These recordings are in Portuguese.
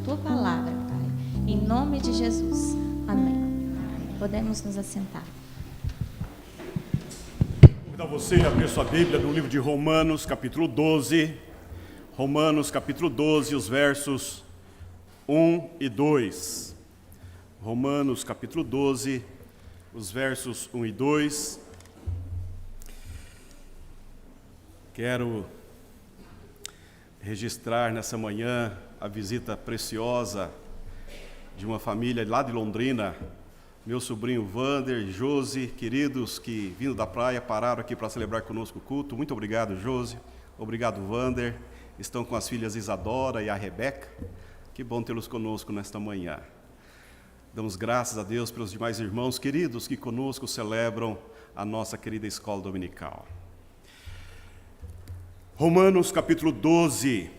tua palavra, Pai. Em nome de Jesus. Amém. Podemos nos assentar. Convido a você a abrir sua Bíblia no livro de Romanos, capítulo 12. Romanos, capítulo 12, os versos 1 e 2. Romanos, capítulo 12, os versos 1 e 2. Quero registrar nessa manhã a visita preciosa de uma família lá de Londrina, meu sobrinho Vander e Josi, queridos que vindo da praia pararam aqui para celebrar conosco o culto. Muito obrigado, Josi. Obrigado, Vander. Estão com as filhas Isadora e a Rebeca. Que bom tê-los conosco nesta manhã. Damos graças a Deus pelos demais irmãos queridos que conosco celebram a nossa querida escola dominical. Romanos capítulo 12,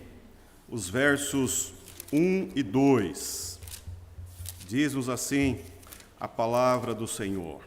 os versos 1 e 2. Diz-nos assim a palavra do Senhor: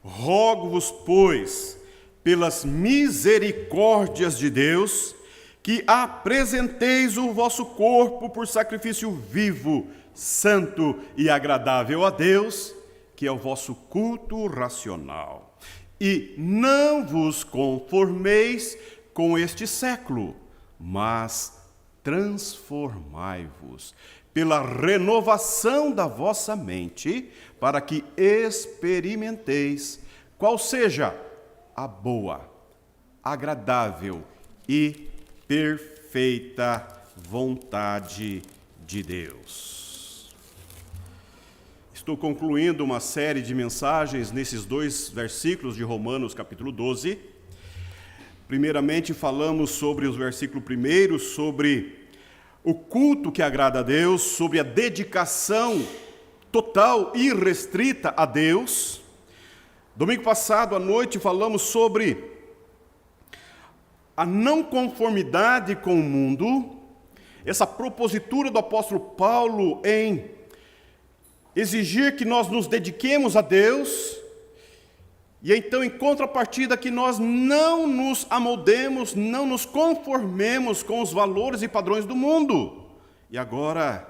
Rogo-vos, pois, pelas misericórdias de Deus, que apresenteis o vosso corpo por sacrifício vivo, santo e agradável a Deus, que é o vosso culto racional. E não vos conformeis com este século, mas transformai-vos pela renovação da vossa mente, para que experimenteis qual seja a boa, agradável e perfeita vontade de Deus. Estou concluindo uma série de mensagens nesses dois versículos de Romanos capítulo 12. Primeiramente falamos sobre os versículos primeiros, sobre o culto que agrada a Deus, sobre a dedicação total e irrestrita a Deus. Domingo passado à noite falamos sobre a não conformidade com o mundo, essa propositura do apóstolo Paulo em exigir que nós nos dediquemos a Deus, e então em contrapartida que nós não nos amoldemos, não nos conformemos com os valores e padrões do mundo. E agora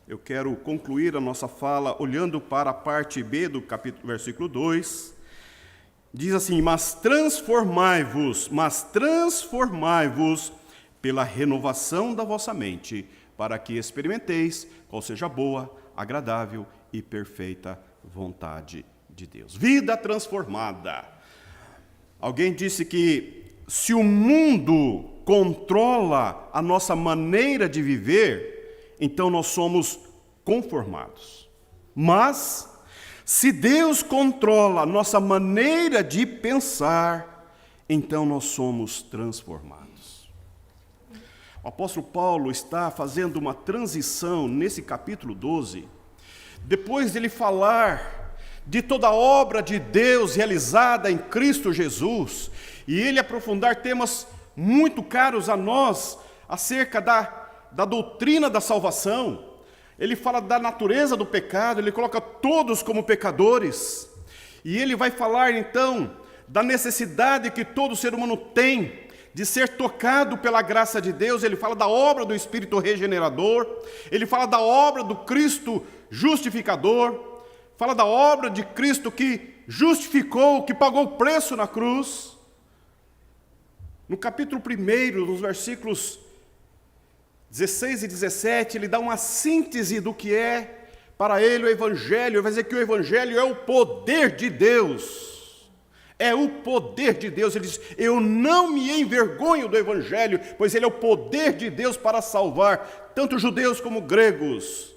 eu quero concluir a nossa fala olhando para a parte B do capítulo, versículo 2. Diz assim: mas transformai-vos pela renovação da vossa mente, para que experimenteis qual seja a boa, agradável e perfeita vontade de Deus. Vida transformada. Alguém disse que se o mundo controla a nossa maneira de viver, então nós somos conformados. Mas se Deus controla a nossa maneira de pensar, então nós somos transformados. O apóstolo Paulo está fazendo uma transição nesse capítulo 12, depois de ele falar de toda a obra de Deus realizada em Cristo Jesus, e ele aprofundar temas muito caros a nós, acerca da doutrina da salvação. Ele fala da natureza do pecado, ele coloca todos como pecadores, e ele vai falar então da necessidade que todo ser humano tem de ser tocado pela graça de Deus. Ele fala da obra do Espírito regenerador, ele fala da obra do Cristo justificador, fala da obra de Cristo que justificou, que pagou o preço na cruz. No capítulo 1, nos versículos 16 e 17, ele dá uma síntese do que é para ele o Evangelho. Ele vai dizer que o Evangelho é o poder de Deus. É o poder de Deus. Ele diz: eu não me envergonho do Evangelho, pois ele é o poder de Deus para salvar tanto judeus como gregos,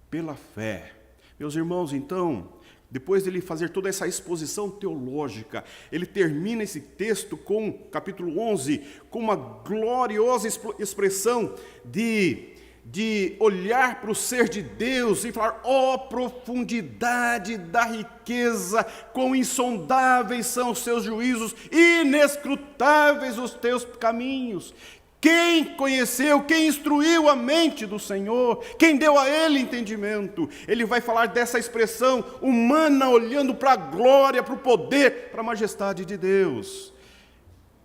pela fé. Meus irmãos, então, depois de ele fazer toda essa exposição teológica, ele termina esse texto com, capítulo 11, com uma gloriosa expressão de olhar para o ser de Deus e falar: ó profundidade da riqueza, quão insondáveis são os seus juízos, inescrutáveis os teus caminhos. Quem conheceu, quem instruiu a mente do Senhor, quem deu a ele entendimento? Ele vai falar dessa expressão humana olhando para a glória, para o poder, para a majestade de Deus.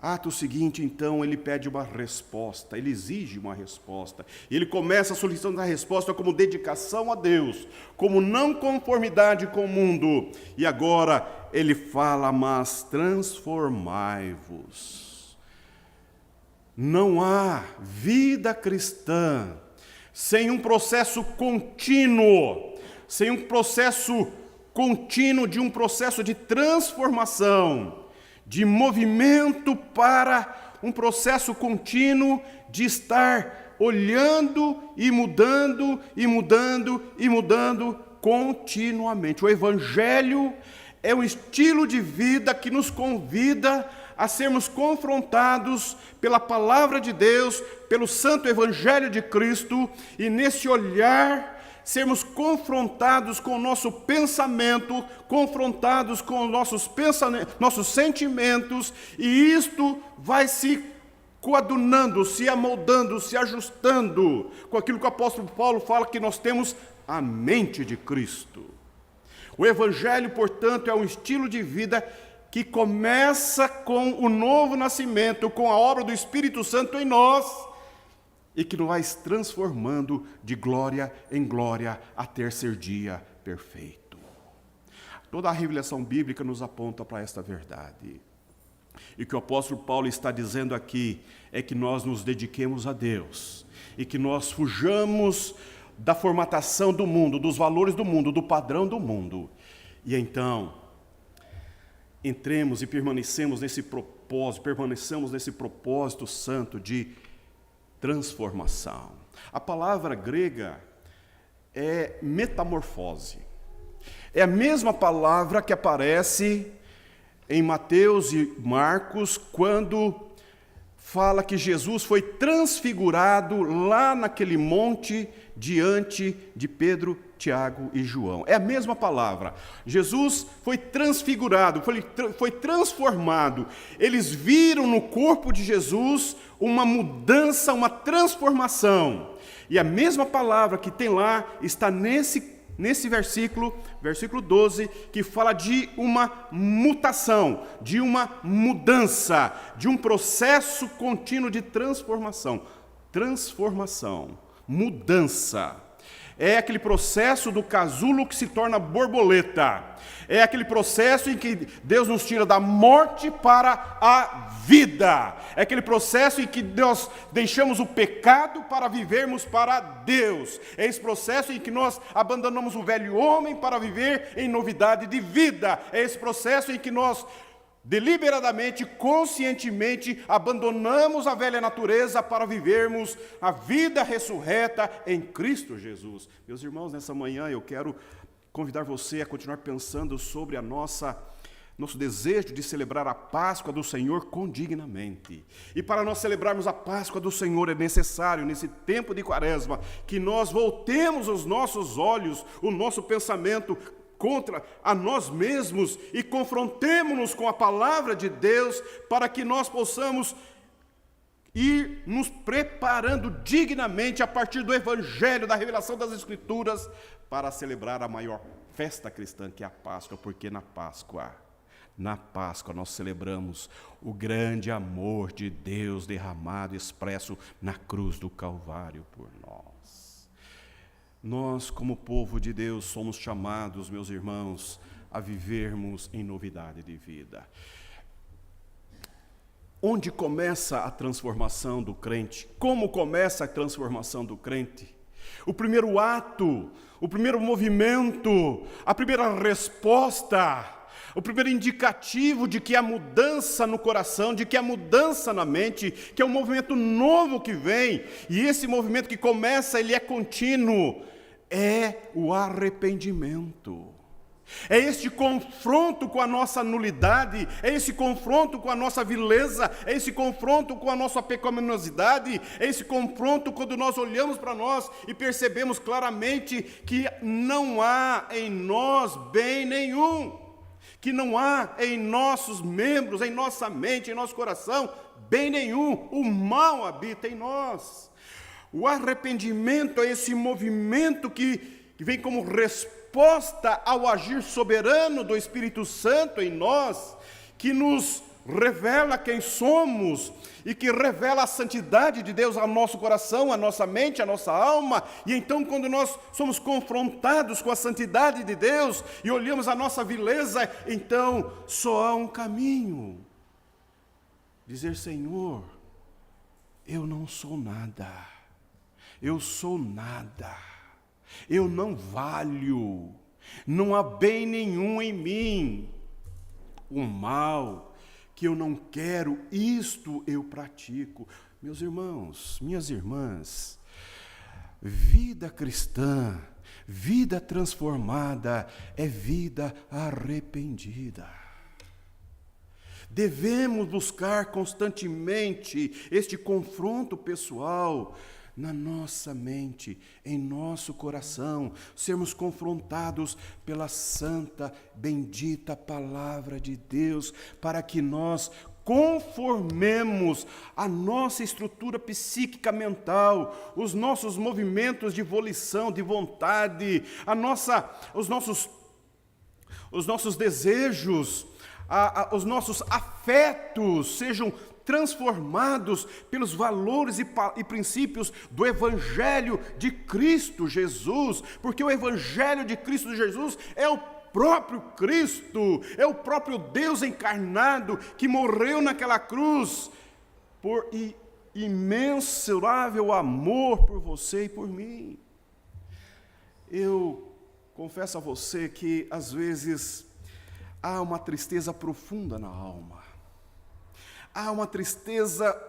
Ato seguinte, então, ele pede uma resposta, ele exige uma resposta. E ele começa a solicitando a resposta como dedicação a Deus, como não conformidade com o mundo. E agora ele fala, mas transformai-vos. Não há vida cristã sem um processo contínuo, sem um processo contínuo de um processo de transformação, de movimento para um processo contínuo de estar olhando e mudando, e mudando, e mudando continuamente. O Evangelho é um estilo de vida que nos convida a sermos confrontados pela Palavra de Deus, pelo Santo Evangelho de Cristo, e nesse olhar sermos confrontados com o nosso pensamento, confrontados com os nossos sentimentos, e isto vai se coadunando, se amoldando, se ajustando com aquilo que o apóstolo Paulo fala que nós temos a mente de Cristo. O Evangelho, portanto, é um estilo de vida que começa com o novo nascimento, com a obra do Espírito Santo em nós, e que nos vai se transformando de glória em glória até ser dia perfeito. Toda a revelação bíblica nos aponta para esta verdade. E o que o apóstolo Paulo está dizendo aqui é que nós nos dediquemos a Deus e que nós fujamos da formatação do mundo, dos valores do mundo, do padrão do mundo. E então, entremos e permanecemos nesse propósito santo de transformação. A palavra grega é metamorfose. É a mesma palavra que aparece em Mateus e Marcos, quando fala que Jesus foi transfigurado lá naquele monte diante de Pedro, Tiago e João. É a mesma palavra. Jesus foi transfigurado, foi transformado. Eles viram no corpo de Jesus uma mudança, uma transformação. E a mesma palavra que tem lá está nesse versículo 12, que fala de uma mutação, de uma mudança, de um processo contínuo de transformação. Transformação, mudança. É aquele processo do casulo que se torna borboleta. É aquele processo em que Deus nos tira da morte para a vida. É aquele processo em que nós deixamos o pecado para vivermos para Deus. É esse processo em que nós abandonamos o velho homem para viver em novidade de vida. É esse processo em que nós deliberadamente, conscientemente, abandonamos a velha natureza para vivermos a vida ressurreta em Cristo Jesus. Meus irmãos, nessa manhã eu quero convidar você a continuar pensando sobre nosso desejo de celebrar a Páscoa do Senhor condignamente. E para nós celebrarmos a Páscoa do Senhor é necessário, nesse tempo de Quaresma, que nós voltemos os nossos olhos, o nosso pensamento contra a nós mesmos e confrontemo-nos com a palavra de Deus para que nós possamos ir nos preparando dignamente a partir do Evangelho, da revelação das Escrituras, para celebrar a maior festa cristã que é a Páscoa, porque na Páscoa nós celebramos o grande amor de Deus derramado, expresso na cruz do Calvário por nós. Nós, como povo de Deus, somos chamados, meus irmãos, a vivermos em novidade de vida. Onde começa a transformação do crente? Como começa a transformação do crente? O primeiro ato, o primeiro movimento, a primeira resposta, o primeiro indicativo de que há mudança no coração, de que há mudança na mente, que é um movimento novo que vem, e esse movimento que começa, ele é contínuo, é o arrependimento. É este confronto com a nossa nulidade, é esse confronto com a nossa vileza, é esse confronto com a nossa pecaminosidade, é esse confronto quando nós olhamos para nós e percebemos claramente que não há em nós bem nenhum, que não há em nossos membros, em nossa mente, em nosso coração, bem nenhum, o mal habita em nós. O arrependimento é esse movimento que vem como resposta ao agir soberano do Espírito Santo em nós, que nos revela quem somos e que revela a santidade de Deus ao nosso coração, à nossa mente, à nossa alma. E então, quando nós somos confrontados com a santidade de Deus e olhamos a nossa vileza, então só há um caminho: dizer: Senhor, eu não sou nada, eu sou nada, eu não valho, não há bem nenhum em mim. O mal que eu não quero, isto eu pratico. Meus irmãos, minhas irmãs, vida cristã, vida transformada é vida arrependida. Devemos buscar constantemente este confronto pessoal na nossa mente, em nosso coração, sermos confrontados pela santa, bendita palavra de Deus, para que nós conformemos a nossa estrutura psíquica mental, os nossos movimentos de volição, de vontade, os nossos desejos, os nossos afetos sejam transformados pelos valores e princípios do Evangelho de Cristo Jesus, porque o Evangelho de Cristo Jesus é o próprio Cristo, é o próprio Deus encarnado que morreu naquela cruz por imensurável amor por você e por mim. Eu confesso a você que às vezes há uma tristeza profunda na alma. Há uma tristeza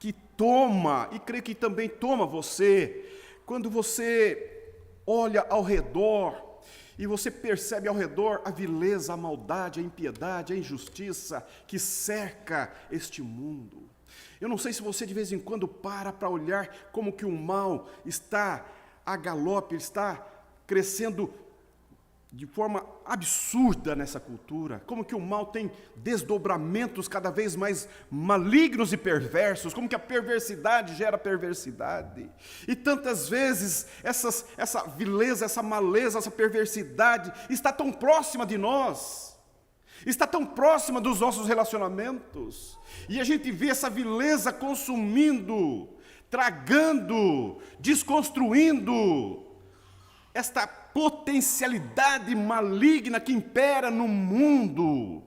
que toma, e creio que também toma você, quando você olha ao redor e você percebe ao redor a vileza, a maldade, a impiedade, a injustiça que cerca este mundo. Eu não sei se você de vez em quando para olhar como que o mal está a galope, está crescendo de forma absurda nessa cultura, como que o mal tem desdobramentos cada vez mais malignos e perversos, como que a perversidade gera perversidade. E tantas vezes essa vileza, essa maleza, essa perversidade está tão próxima de nós, está tão próxima dos nossos relacionamentos, e a gente vê essa vileza consumindo, tragando, desconstruindo esta potencialidade maligna que impera no mundo,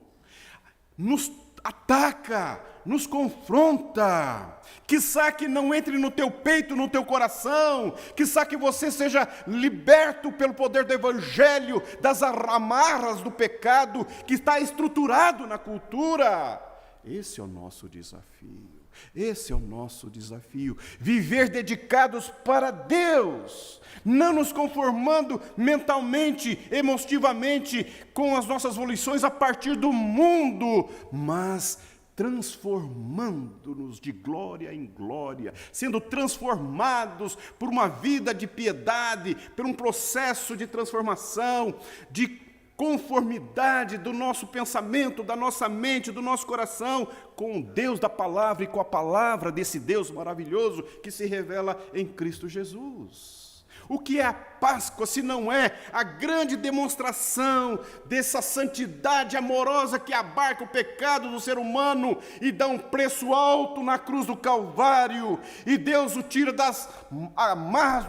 nos ataca, nos confronta. Quiçá que não entre no teu peito, no teu coração, quiçá que você seja liberto pelo poder do Evangelho, das amarras do pecado que está estruturado na cultura. Esse é o nosso desafio. Esse é o nosso desafio, viver dedicados para Deus, não nos conformando mentalmente, emotivamente com as nossas volições a partir do mundo, mas transformando-nos de glória em glória, sendo transformados por uma vida de piedade, por um processo de transformação, de conformidade do nosso pensamento, da nossa mente, do nosso coração, com o Deus da palavra e com a palavra desse Deus maravilhoso que se revela em Cristo Jesus. O que é a Páscoa se não é a grande demonstração dessa santidade amorosa que abarca o pecado do ser humano e dá um preço alto na cruz do Calvário, e Deus o tira das amarras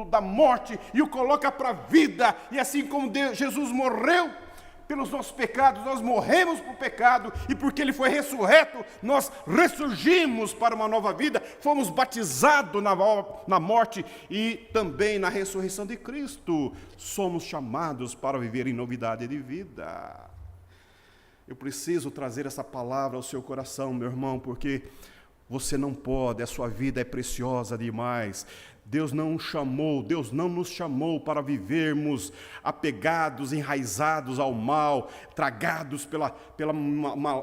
da morte e o coloca para a vida, e assim como Jesus morreu pelos nossos pecados, nós morremos para o pecado, e porque Ele foi ressurreto, nós ressurgimos para uma nova vida, fomos batizados na morte e também na ressurreição de Cristo. Somos chamados para viver em novidade de vida. Eu preciso trazer essa palavra ao seu coração, meu irmão, porque você não pode, a sua vida é preciosa demais. Deus não nos chamou para vivermos apegados, enraizados ao mal, tragados pela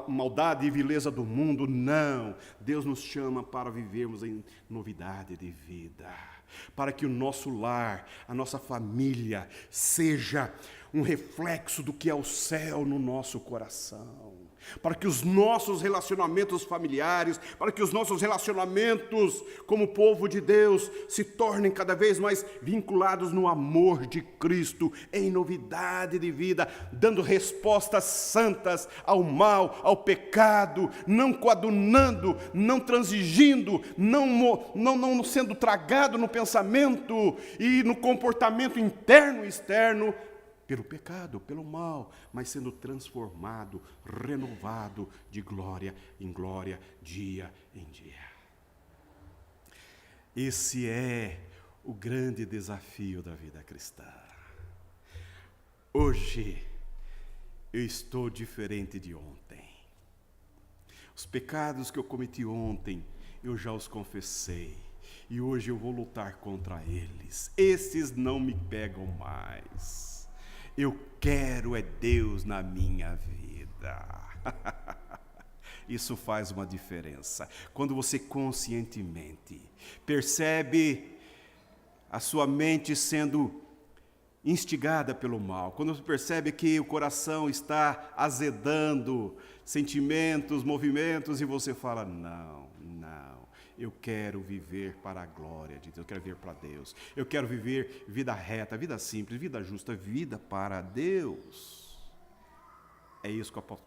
maldade e vileza do mundo. Não, Deus nos chama para vivermos em novidade de vida, para que o nosso lar, a nossa família, seja um reflexo do que é o céu no nosso coração. para que os nossos relacionamentos familiares, para que os nossos relacionamentos como povo de Deus se tornem cada vez mais vinculados no amor de Cristo, em novidade de vida, dando respostas santas ao mal, ao pecado, não coadunando, não transigindo, não sendo tragado no pensamento e no comportamento interno e externo, pelo pecado, pelo mal, mas sendo transformado, renovado de glória em glória, dia em dia. Esse é o grande desafio da vida cristã. Hoje, eu estou diferente de ontem. Os pecados que eu cometi ontem, eu já os confessei. E hoje eu vou lutar contra eles. Esses não me pegam mais. Eu quero é Deus na minha vida. Isso faz uma diferença. Quando você conscientemente percebe a sua mente sendo instigada pelo mal, quando você percebe que o coração está azedando sentimentos, movimentos, e você fala, não, eu quero viver para a glória de Deus, eu quero viver para Deus, eu quero viver vida reta, vida simples, vida justa, vida para Deus. É isso que o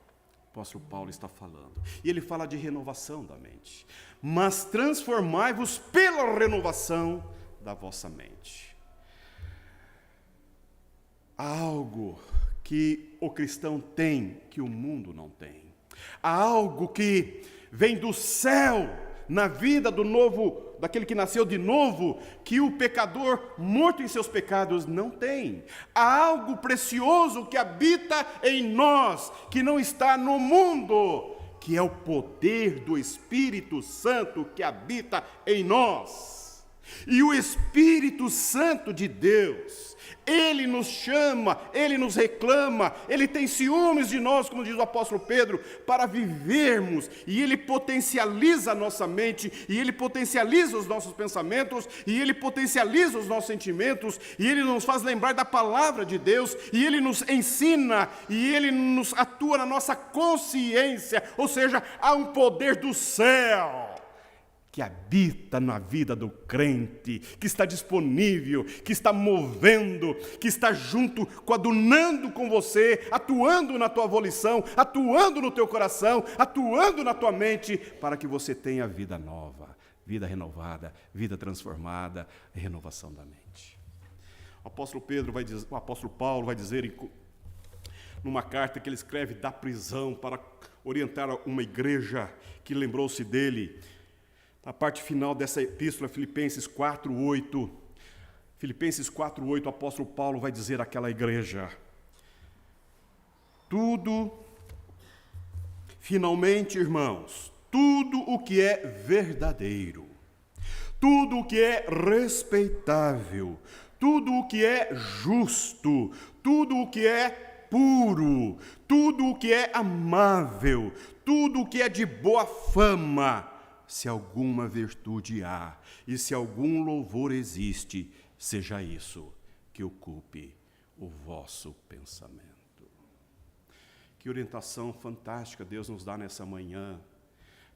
apóstolo Paulo está falando. E ele fala de renovação da mente. Mas transformai-vos pela renovação da vossa mente. Há algo que o cristão tem que o mundo não tem. Há algo que vem do céu na vida do novo, daquele que nasceu de novo, que o pecador morto em seus pecados não tem. Há algo precioso que habita em nós, que não está no mundo, que é o poder do Espírito Santo que habita em nós. E o Espírito Santo de Deus, Ele nos chama, Ele nos reclama, Ele tem ciúmes de nós, como diz o apóstolo Pedro, para vivermos, e Ele potencializa a nossa mente, e Ele potencializa os nossos pensamentos, e Ele potencializa os nossos sentimentos, e Ele nos faz lembrar da palavra de Deus, e Ele nos ensina, e Ele nos atua na nossa consciência, ou seja, há um poder do céu que habita na vida do crente, que está disponível, que está movendo, que está junto, coadunando com você, atuando na tua volição, atuando no teu coração, atuando na tua mente, para que você tenha vida nova, vida renovada, vida transformada, renovação da mente. O apóstolo Paulo vai dizer numa carta que ele escreve da prisão para orientar uma igreja que lembrou-se dele. A parte final dessa epístola, Filipenses 4:8. Filipenses 4:8, o apóstolo Paulo vai dizer àquela igreja: finalmente, irmãos, tudo o que é verdadeiro, tudo o que é respeitável, tudo o que é justo, tudo o que é puro, tudo o que é amável, tudo o que é de boa fama, se alguma virtude há, e se algum louvor existe, seja isso que ocupe o vosso pensamento. Que orientação fantástica Deus nos dá nessa manhã,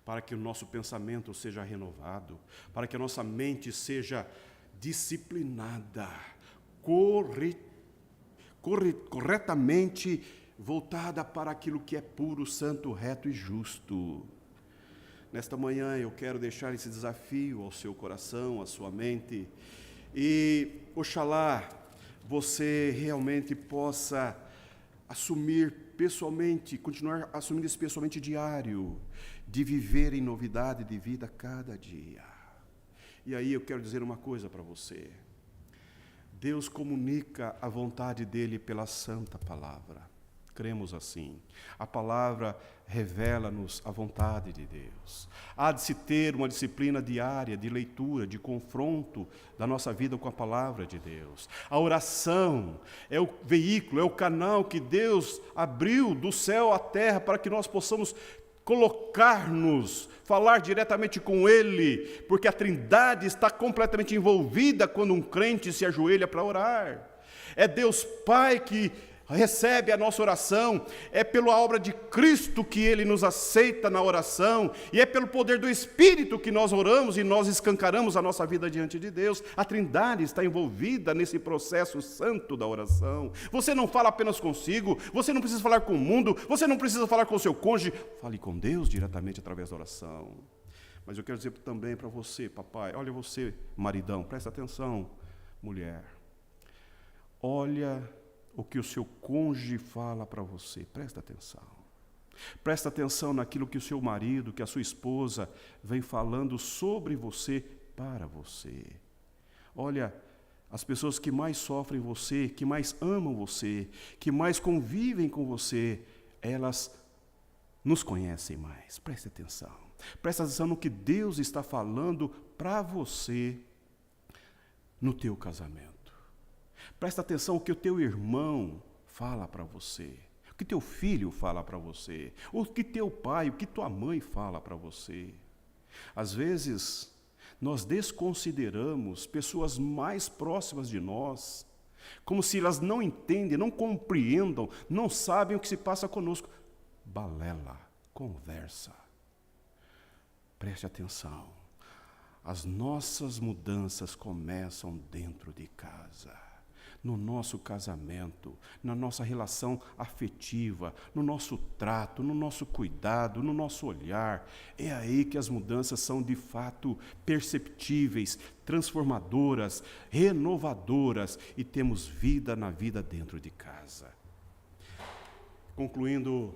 para que o nosso pensamento seja renovado, para que a nossa mente seja disciplinada, corretamente voltada para aquilo que é puro, santo, reto e justo. Nesta manhã eu quero deixar esse desafio ao seu coração, à sua mente, e oxalá você realmente possa assumir pessoalmente, continuar assumindo isso pessoalmente diário, de viver em novidade de vida cada dia. E aí eu quero dizer uma coisa para você: Deus comunica a vontade dele pela santa palavra. Cremos assim. A palavra revela-nos a vontade de Deus. Há de se ter uma disciplina diária de leitura, de confronto da nossa vida com a palavra de Deus. A oração é o veículo, é o canal que Deus abriu do céu à terra para que nós possamos colocar-nos, falar diretamente com Ele, porque a Trindade está completamente envolvida quando um crente se ajoelha para orar. É Deus Pai que recebe a nossa oração, é pela obra de Cristo que Ele nos aceita na oração, e é pelo poder do Espírito que nós oramos e nós escancaramos a nossa vida diante de Deus. A Trindade está envolvida nesse processo santo da oração. Você não fala apenas consigo, você não precisa falar com o mundo, você não precisa falar com o seu cônjuge, fale com Deus diretamente através da oração. Mas eu quero dizer também para você, papai, olha você, maridão, presta atenção, mulher. Olha o que o seu cônjuge fala para você, presta atenção. Presta atenção naquilo que o seu marido, que a sua esposa vem falando sobre você, para você. Olha, as pessoas que mais sofrem você, que mais amam você, que mais convivem com você, elas nos conhecem mais. Preste atenção. Presta atenção no que Deus está falando para você no teu casamento. Presta atenção no que o teu irmão fala para você, o que teu filho fala para você, o que teu pai, o que tua mãe fala para você. Às vezes, nós desconsideramos pessoas mais próximas de nós, como se elas não entendem, não compreendam, não sabem o que se passa conosco. Balela, conversa. Preste atenção. As nossas mudanças começam dentro de casa, no nosso casamento, na nossa relação afetiva, no nosso trato, no nosso cuidado, no nosso olhar. É aí que as mudanças são de fato perceptíveis, transformadoras, renovadoras, e temos vida na vida dentro de casa. Concluindo,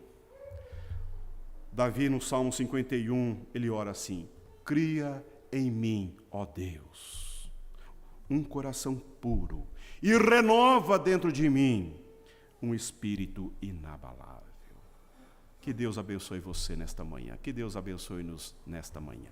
Davi no Salmo 51, ele ora assim: cria em mim, ó Deus, um coração puro, e renova dentro de mim um espírito inabalável. Que Deus abençoe você nesta manhã. Que Deus abençoe-nos nesta manhã.